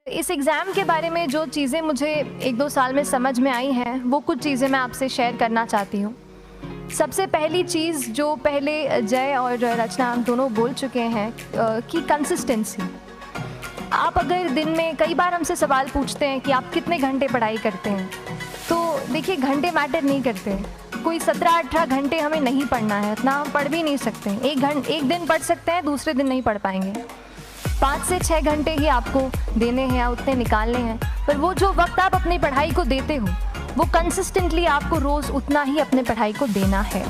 इस एग्ज़ाम के बारे में जो चीज़ें मुझे 1-2 साल में समझ में आई हैं, वो कुछ चीज़ें मैं आपसे शेयर करना चाहती हूँ। सबसे पहली चीज़ जो पहले जय और रचना हम दोनों बोल चुके हैं कि कंसिस्टेंसी। आप अगर दिन में कई बार हमसे सवाल पूछते हैं कि आप कितने घंटे पढ़ाई करते हैं, तो देखिए घंटे मैटर नहीं करते। कोई 17-18 घंटे हमें नहीं पढ़ना है, इतना हम पढ़ भी नहीं सकते। एक दिन पढ़ सकते हैं, दूसरे दिन नहीं पढ़ पाएंगे। 5 से 6 घंटे ही आपको देने हैं या उतने निकालने हैं, पर वो जो वक्त आप अपनी पढ़ाई को देते हो वो कंसिस्टेंटली आपको रोज़ उतना ही अपने पढ़ाई को देना है।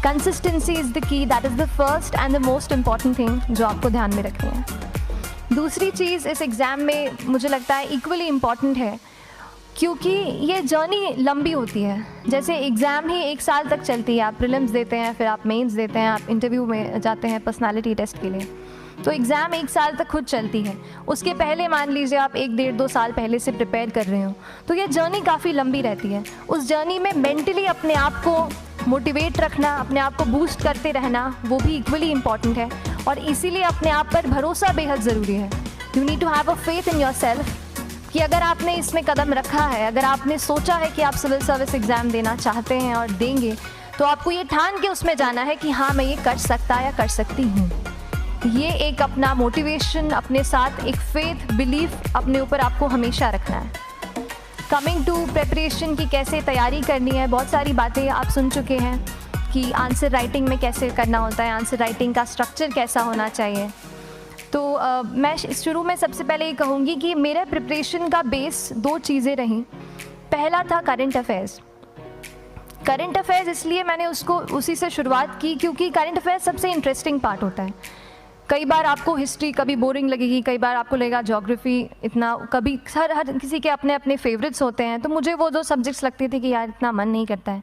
Consistency is the key, that is the first and the most important thing जो आपको ध्यान में रखनी है। दूसरी चीज़ इस एग्ज़ाम में मुझे लगता है इक्वली इम्पॉर्टेंट है, क्योंकि ये जर्नी लंबी होती है। जैसे एग्ज़ाम ही 1 साल तक चलती है, आप प्रीलिम्स देते हैं, फिर आप मेंस देते हैं, आप इंटरव्यू में जाते हैं पर्सनालिटी टेस्ट के लिए, तो एग्ज़ाम 1 साल तक खुद चलती है। उसके पहले मान लीजिए आप 1-1.5-2 साल पहले से प्रिपेयर कर रहे हो, तो ये जर्नी काफ़ी लंबी रहती है। उस जर्नी में मेंटली अपने आप को मोटिवेट रखना, अपने आप को बूस्ट करते रहना, वो भी इक्वली इम्पॉर्टेंट है। और इसीलिए अपने आप पर भरोसा बेहद ज़रूरी है। You need to have a faith in yourself कि अगर आपने इसमें कदम रखा है, अगर आपने सोचा है कि आप सिविल सर्विस एग्ज़ाम देना चाहते हैं और देंगे, तो आपको ये ठान के उसमें जाना है कि हाँ, मैं ये कर सकता या कर सकती हूँ। ये एक अपना मोटिवेशन, अपने साथ एक फेथ, बिलीफ अपने ऊपर आपको हमेशा रखना है। कमिंग टू प्रेपरेशन की कैसे तैयारी करनी है, बहुत सारी बातें आप सुन चुके हैं कि आंसर राइटिंग में कैसे करना होता है, आंसर राइटिंग का स्ट्रक्चर कैसा होना चाहिए। तो मैं शुरू में सबसे पहले ये कहूँगी कि मेरे प्रिपरेशन का बेस 2 चीज़ें रहीं। पहला था करंट अफेयर्स। करंट अफेयर्स इसलिए मैंने उसको उसी से शुरुआत की क्योंकि करंट अफेयर्स सबसे इंटरेस्टिंग पार्ट होता है। कई बार आपको हिस्ट्री कभी बोरिंग लगेगी, कई बार आपको लगेगा ज्योग्राफी इतना, कभी हर किसी के अपने अपने फेवरेट्स होते हैं। तो मुझे वो 2 सब्जेक्ट्स लगते थे कि यार इतना मन नहीं करता है,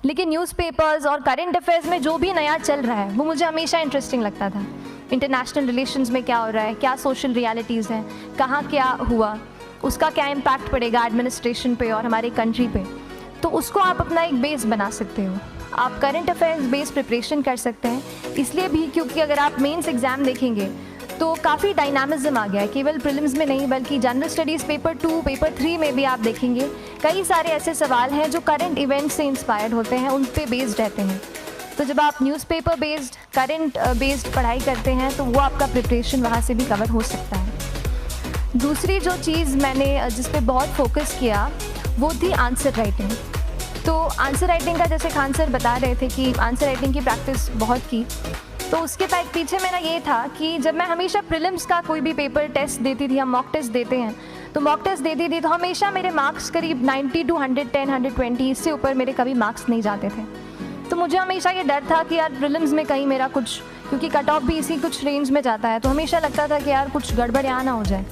लेकिन न्यूज़पेपर्स और करंट अफेयर्स में जो भी नया चल रहा है वो मुझे हमेशा इंटरेस्टिंग लगता था। इंटरनेशनल रिलेशंस में क्या हो रहा है, क्या सोशल रियलिटीज़ हैं, कहाँ क्या हुआ, उसका क्या इम्पैक्ट पड़ेगा एडमिनिस्ट्रेशन पे और हमारे कंट्री पे, तो उसको आप अपना एक बेस बना सकते हो। आप करंट अफेयर्स बेस्ड प्रिपरेशन कर सकते हैं, इसलिए भी क्योंकि अगर आप मेंस एग्ज़ाम देखेंगे तो काफ़ी डायनामिज्म आ गया है, केवल प्रीलिम्स में नहीं बल्कि जनरल स्टडीज़ पेपर 2, पेपर 3 में भी आप देखेंगे कई सारे ऐसे सवाल हैं जो करंट इवेंट से इंस्पायर्ड होते हैं, उन पे बेस्ड रहते हैं। तो जब आप न्यूज़पेपर बेस्ड, करंट बेस्ड पढ़ाई करते हैं तो वो आपका प्रिपरेशन वहाँ से भी कवर हो सकता है। दूसरी जो चीज़ मैंने जिस पे बहुत फोकस किया वो थी आंसर राइटिंग। तो आंसर राइटिंग का जैसे खान सर बता रहे थे कि आंसर राइटिंग की प्रैक्टिस बहुत की, तो उसके पीछे मेरा ये था कि जब मैं हमेशा प्रीलिम्स का कोई भी पेपर टेस्ट देती थी, हम मॉक टेस्ट देते हैं, तो मॉक टेस्ट देती थी तो हमेशा मेरे मार्क्स करीब 90 to 110, 120, इससे ऊपर मेरे कभी मार्क्स नहीं जाते थे। तो मुझे हमेशा ये डर था कि यार प्रीलिम्स में कहीं मेरा कुछ, क्योंकि कट ऑफ भी इसी कुछ रेंज में जाता है, तो हमेशा लगता था कि यार कुछ गड़बड़ यहाँ ना हो जाए।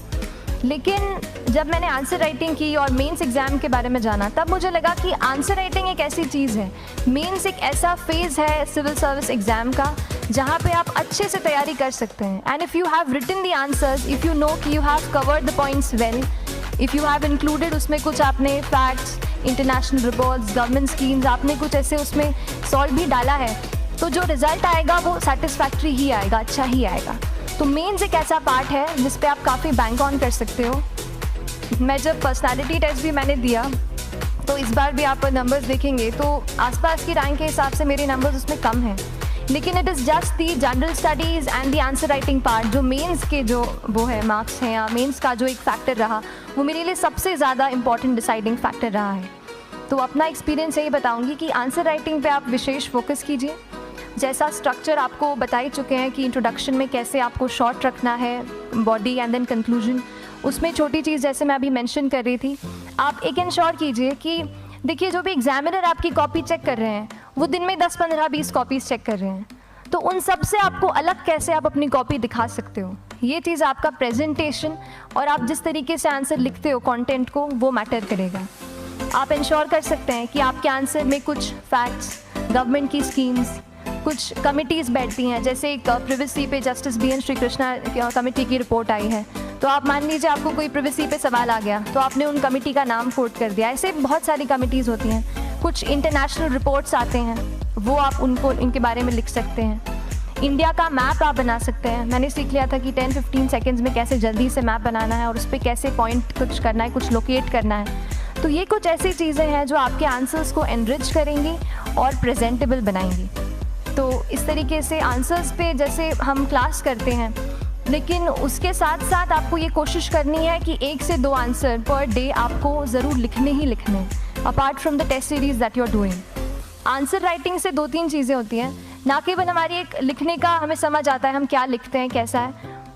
लेकिन जब मैंने आंसर राइटिंग की और मेंस एग्ज़ाम के बारे में जाना, तब मुझे लगा कि आंसर राइटिंग एक ऐसी चीज़ है, मेंस एक ऐसा फेज़ है सिविल सर्विस एग्ज़ाम का जहाँ पे आप अच्छे से तैयारी कर सकते हैं। And if you have written the answers, if you know कि you have covered the points well, if you have included उसमें कुछ आपने facts, international reports, government schemes, आपने कुछ ऐसे उसमें सॉल्व भी डाला है, तो जो रिज़ल्ट आएगा वो सेटिस्फैक्ट्री ही आएगा, अच्छा ही आएगा। तो मेंस एक ऐसा पार्ट है जिस पे आप काफ़ी बैंक ऑन कर सकते हो। मैं जब पर्सनालिटी टेस्ट भी मैंने दिया, तो इस बार भी आप नंबर्स देखेंगे तो आसपास की रैंक के हिसाब से मेरे नंबर्स उसमें कम हैं, लेकिन it is just the general studies and the answer writing part, जो मेंस के जो वो है मार्क्स हैं या मेंस का जो एक फैक्टर रहा, वो मेरे लिए सबसे ज़्यादा इंपॉर्टेंट डिसाइडिंग फैक्टर रहा है। तो अपना एक्सपीरियंस यही बताऊँगी कि आंसर राइटिंग पर आप विशेष फोकस कीजिए। जैसा स्ट्रक्चर आपको बता ही चुके हैं कि इंट्रोडक्शन में कैसे आपको शॉर्ट रखना है, बॉडी एंड देन कंक्लूजन, उसमें छोटी चीज़ जैसे मैं अभी मेंशन कर रही थी, आप एक इंश्योर कीजिए कि देखिए जो भी एग्जामिनर आपकी कॉपी चेक कर रहे हैं वो दिन में 10, 15, 20 कॉपीज़ चेक कर रहे हैं, तो उन सब से आपको अलग कैसे आप अपनी कॉपी दिखा सकते हो, ये चीज़ आपका प्रेजेंटेशन और आप जिस तरीके से आंसर लिखते हो कंटेंट को, वो मैटर करेगा। आप इंश्योर कर सकते हैं कि आपके आंसर में कुछ फैक्ट्स, गवर्नमेंट की स्कीम्स, कुछ कमिटीज़ बैठती हैं, जैसे एक प्रिवेसी पे justice BN Shri Krishna committee की रिपोर्ट आई है, तो आप मान लीजिए आपको कोई प्रिवेसी पे सवाल आ गया तो आपने उन कमेटी का नाम कोट कर दिया। ऐसे बहुत सारी कमिटीज़ होती हैं। कुछ इंटरनेशनल रिपोर्ट्स आते हैं, वो आप उनको इनके बारे में लिख सकते हैं। इंडिया का मैप आप बना सकते हैं। मैंने सीख लिया था कि 10-15 सेकेंड्स में कैसे जल्दी से मैप बनाना है और उस पर कैसे पॉइंट कुछ करना है, कुछ लोकेट करना है। तो ये कुछ ऐसी चीज़ें हैं जो आपके आंसर्स को एनरिच करेंगी और प्रेजेंटेबल बनाएंगी। तो इस तरीके से आंसर्स पे जैसे हम क्लास करते हैं, लेकिन उसके साथ साथ आपको ये कोशिश करनी है कि 1 से 2 आंसर पर डे आपको ज़रूर लिखने ही लिखने, apart from the test series that you are doing. Answer writing से 2-3 चीज़ें होती हैं, ना केवल हमारी एक लिखने का हमें समझ आता है हम क्या लिखते हैं कैसा है,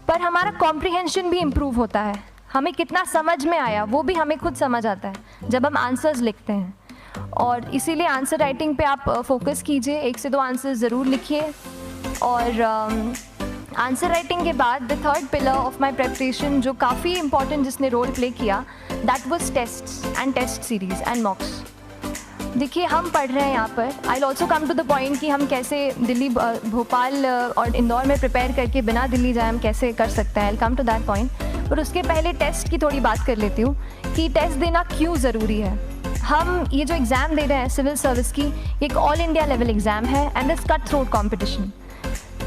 पर हमारा कॉम्प्रिहेंशन भी इम्प्रूव होता है। हमें कितना समझ में आया वो भी हमें खुद समझ आता है जब हम आंसर्स लिखते हैं। और इसीलिए आंसर राइटिंग पे आप फोकस कीजिए, 1 से 2 आंसर ज़रूर लिखिए। और आंसर राइटिंग के बाद the third pillar of my preparation जो काफ़ी इंपॉर्टेंट जिसने रोल प्ले किया, that was tests and test series and mocks. देखिए हम पढ़ रहे हैं यहाँ पर, I will also come to the point कि हम कैसे दिल्ली, भोपाल और इंदौर में प्रिपेयर करके बिना दिल्ली जाए हम कैसे कर सकते हैं, I will come to that point. पर उसके पहले टेस्ट की थोड़ी बात कर लेती हूँ कि टेस्ट देना क्यों ज़रूरी है। हम ये जो एग्ज़ाम दे रहे हैं सिविल सर्विस की, एक ऑल इंडिया लेवल एग्ज़ाम है and this cut throat competition.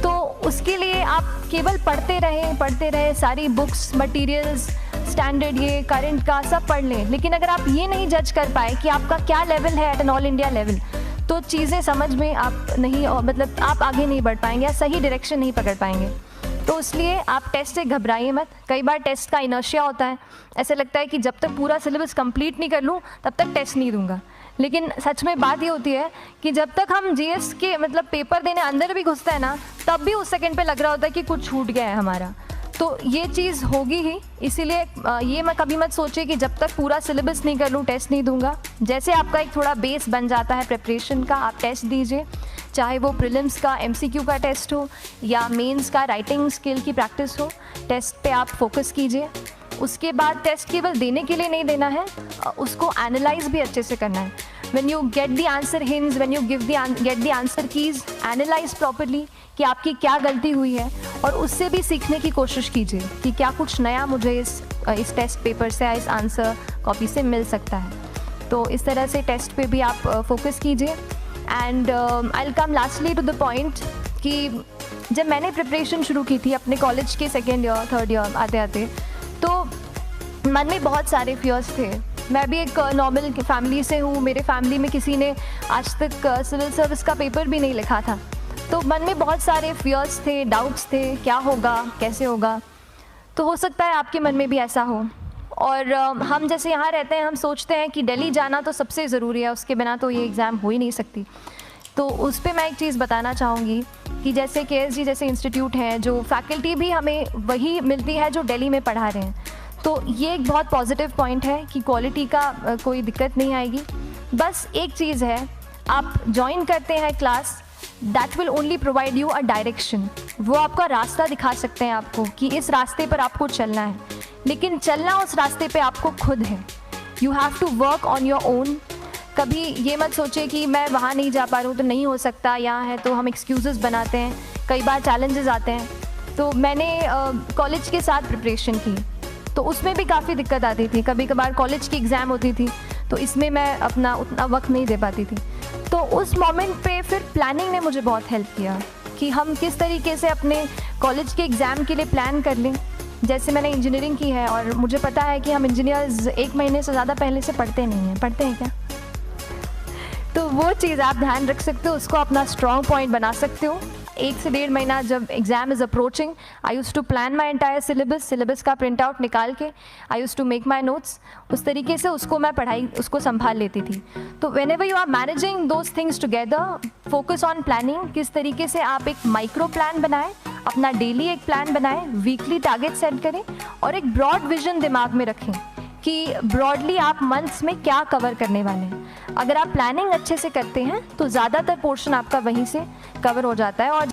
तो उसके लिए आप केवल पढ़ते रहें, सारी बुक्स, मटेरियल्स, स्टैंडर्ड ये करंट का सब पढ़ लें, लेकिन अगर आप ये नहीं जज कर पाए कि आपका क्या लेवल है at an all India level, तो चीज़ें समझ में आप नहीं, मतलब आप आगे नहीं बढ़ पाएंगे या सही डायरेक्शन नहीं पकड़ पाएंगे। तो इसलिए आप टेस्ट से घबराइए मत। कई बार टेस्ट का इनर्शिया होता है, ऐसे लगता है कि जब तक पूरा सिलेबस कंप्लीट नहीं कर लूँ तब तक टेस्ट नहीं दूंगा। लेकिन सच में बात ये होती है कि जब तक हम जीएस के मतलब पेपर देने अंदर भी घुसते हैं ना, तब भी उस सेकंड पे लग रहा होता है कि कुछ छूट गया है हमारा। तो ये चीज़ होगी ही, इसीलिए ये मैं कभी मत सोचिए कि जब तक पूरा सिलेबस नहीं कर लूँ टेस्ट नहीं दूंगा। जैसे आपका एक थोड़ा बेस बन जाता है प्रिपरेशन का, आप टेस्ट दीजिए, चाहे वो प्रीलिम्स का एमसीक्यू का टेस्ट हो या मेंस का राइटिंग स्किल की प्रैक्टिस हो, टेस्ट पे आप फोकस कीजिए। उसके बाद टेस्ट केवल देने के लिए नहीं देना है, उसको एनालाइज भी अच्छे से करना है। when you get the answer hints, when you get the answer keys, analyze properly कि आपकी क्या गलती हुई है और उससे भी सीखने की कोशिश कीजिए कि क्या कुछ नया मुझे इस टेस्ट पेपर से, इस आंसर कॉपी से मिल सकता है। तो इस तरह से टेस्ट पे भी आप फोकस कीजिए। And I will come lastly to the point कि जब मैंने प्रिपरेशन शुरू की थी अपने कॉलेज के 2nd ईयर 3rd ईयर आते आते, तो मन में बहुत सारे फियर्स थे। मैं भी एक नॉर्मल फैमिली से हूँ, मेरे फैमिली में किसी ने आज तक सिविल सर्विस का पेपर भी नहीं लिखा था। तो मन में बहुत सारे फियर्स थे, डाउट्स थे, क्या होगा, कैसे होगा। तो हो सकता है आपके मन में भी ऐसा हो। और हम जैसे यहाँ रहते हैं, हम सोचते हैं कि दिल्ली जाना तो सबसे ज़रूरी है, उसके बिना तो ये एग्ज़ाम हो ही नहीं सकती। तो उस पर मैं एक चीज़ बताना चाहूँगी कि जैसे KSG जैसे इंस्टीट्यूट हैं, जो फैकल्टी भी हमें वही मिलती है जो दिल्ली में पढ़ा रहे हैं। तो ये एक बहुत पॉजिटिव पॉइंट है कि क्वालिटी का कोई दिक्कत नहीं आएगी। बस एक चीज़ है, आप ज्वाइन करते हैं class, that will only provide you a direction. वो आपका रास्ता दिखा सकते हैं आपको कि इस रास्ते पर आपको चलना है, लेकिन चलना उस रास्ते पे आपको खुद है। You have to work on your own. कभी ये मत सोचिए कि मैं वहाँ नहीं जा पा रहा हूँ तो नहीं हो सकता, यहाँ है, तो हम एक्सक्यूज़ेस बनाते हैं। कई बार चैलेंजेस आते हैं। तो मैंने कॉलेज के साथ प्रिपरेशन की, तो उसमें भी काफ़ी दिक्कत आती थी। कभी कभार कॉलेज की एग्ज़ाम होती थी तो इसमें मैं अपना उतना वक्त नहीं दे पाती थी। तो उस मोमेंट पे फिर प्लानिंग ने मुझे बहुत हेल्प किया कि हम किस तरीके से अपने कॉलेज के एग्ज़ाम के लिए प्लान कर लें। जैसे मैंने इंजीनियरिंग की है और मुझे पता है कि हम इंजीनियर्स 1 महीने से ज़्यादा पहले से पढ़ते नहीं हैं। पढ़ते हैं क्या? तो वो चीज़ आप ध्यान रख सकते हो, उसको अपना स्ट्रॉन्ग पॉइंट बना सकते हो। 1 से 1.5 महीना जब exam is approaching, I use to plan my entire syllabus का प्रिंट आउट निकाल के I use to make my notes. उस तरीके से उसको मैं उसको संभाल लेती थी। तो whenever you are managing those things together, focus on planning. किस तरीके से आप एक माइक्रो प्लान बनाएं, अपना डेली एक प्लान बनाएं, वीकली टारगेट सेट करें और एक ब्रॉड विजन दिमाग में रखें कि ब्रॉडली आप मंथ्स में क्या कवर करने वाले हैं। अगर आप प्लानिंग अच्छे से करते हैं तो ज़्यादातर पोर्शन आपका वहीं से कवर हो जाता है। और